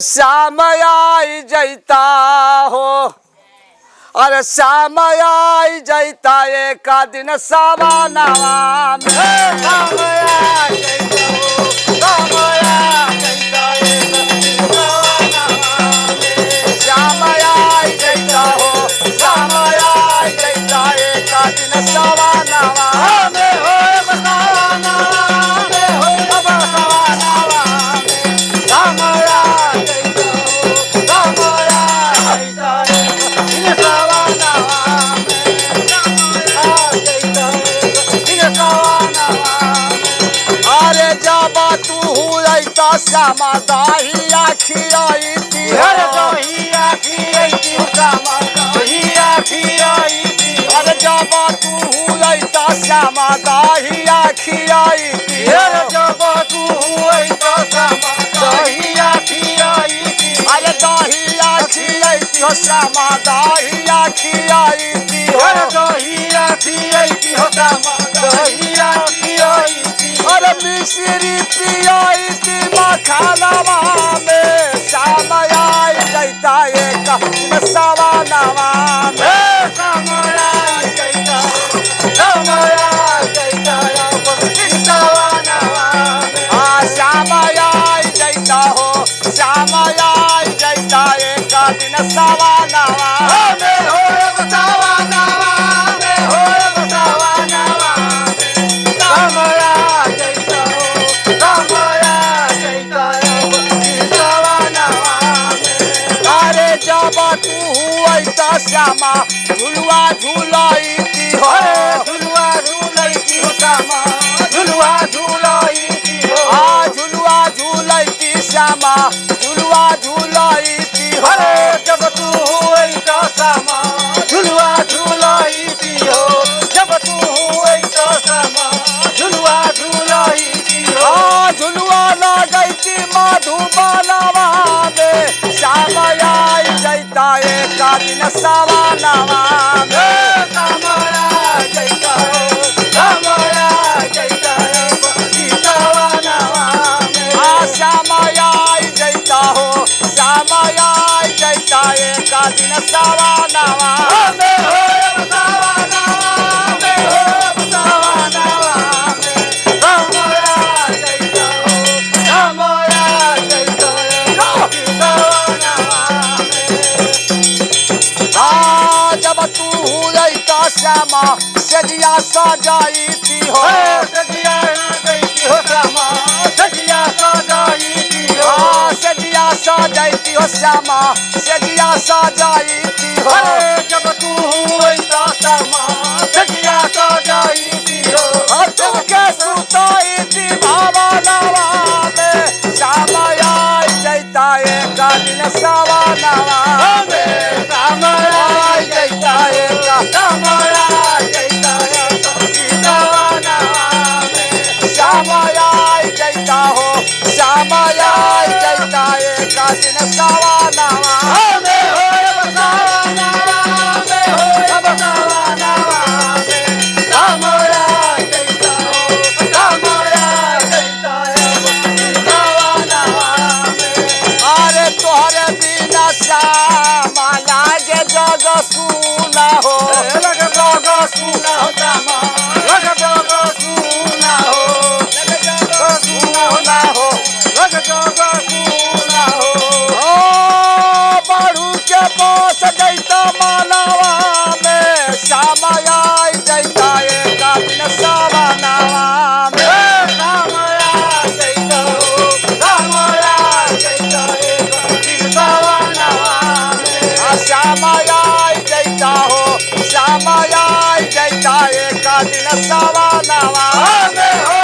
श्याम आई जैता हो, अरे श्याम आई जैता एक दिन सवानावा में। श्याम आई जैता हो, श्याम आई जैता एक दिन सवानावा में। श्याम आई जैता हो, श्याम आई जैता एक दिन सवानावा में। हो सवानावा में, हो सवानावा में। श्याम आई जैता हो, श्याम आई जैता एक दिन सवानावा में। श्याम आई जैता एक दिन सवानावा में। अरे जाबा तू हुआ श्यामा दाही आखी आई थी, अरे दाही आखी आई थी, श्यामा दाही आखी आई थी। अरे जाबा तू हुआ श्यामा दाही आखी आई थी, अरे जाबा तू हुआ श्यामा दाही आखी आई थी। अरे दाही आखी आई थी हो श्यामा दाही आखी आई थी, अरे दाही आखी आई थी हो श्यामा दाही आखी आई थी। अरे मिश्री पियाई थी मखानावा में। श्याम आई जैता एक दिन सवानावा में। श्याम आई जैता, श्याम आई जैता एक दिन सवानावा में। हाँ श्याम आई जैता हो, श्याम आई जैता एक दिन सवानावा में। हो सवानावा में, हो सवानावा में। श्याम आई जैता हो, श्याम आई जैता एक दिन सवानावा में। अरे जब तू हुआ श्यामा झुलुआ झुलाई थी हो, झुलुआ झुलाई थी हो श्यामा, झुलुआ झुलाई थी हो। हाँ झुलुआ झुलाई थी श्यामा, झुलुआ झुलाई थी हो। अरे जब तू हुआ श्यामा झुलुआ झुलाई थी हो, जब तू हुआ श्यामा झुलुआ झुलाई थी हो। हाँ झुलुआ लगाई थी मधुबालावा में। श्याम आई जैता एक दिन सवानावा में। श्याम आई जैता हो, श्याम आई जैता एक दिन सवानावा में। हाँ श्याम आई जैता हो, श्याम आई जैता एक दिन सवानावा में। हो सवानावा में, हो सवानावा में। श्याम आई जैता हो, श्याम आई जैता एक दिन सवानावा में। हाँ जब तू हुआ श्यामा सजिया सजाई थी हो, सजिया सजाई थी हो श्यामा, सजिया सजाई थी हो। हाँ सजिया सजाई थी हो श्यामा, सजिया सजाई थी हो। अरे जब तू हुआ श्यामा सजिया सजाई थी हो। और तुमके सुताई थी भावनावा में। श्याम आई जैता एक दिन सवानावा में। श्याम आई जैता एक, श्याम आई जैता एक दिन सवानावा में। श्याम आई जैता हो, श्याम आई जैता एक दिन सवानावा में। हो सवानावा में, हो सवानावा में। श्याम आई जैता हो, श्याम आई जैता एक दिन सवानावा में। अरे तोहरे बिना श्यामा लागे जग सुना हो, लगे जग सुना हो श्यामा, लगे जग सुना हो, लगे जग सुना हो, लगे जग सुना हो। ओ बारू के पास जैता मानवा में। श्याम आई जैता एक दिन सवानावा में। श्याम आई जैता हो, श्याम आई जैता एक दिन सवानावा में। श्याम आई जैता हो, श्याम आई जैता एक दिन सवानावा में। हो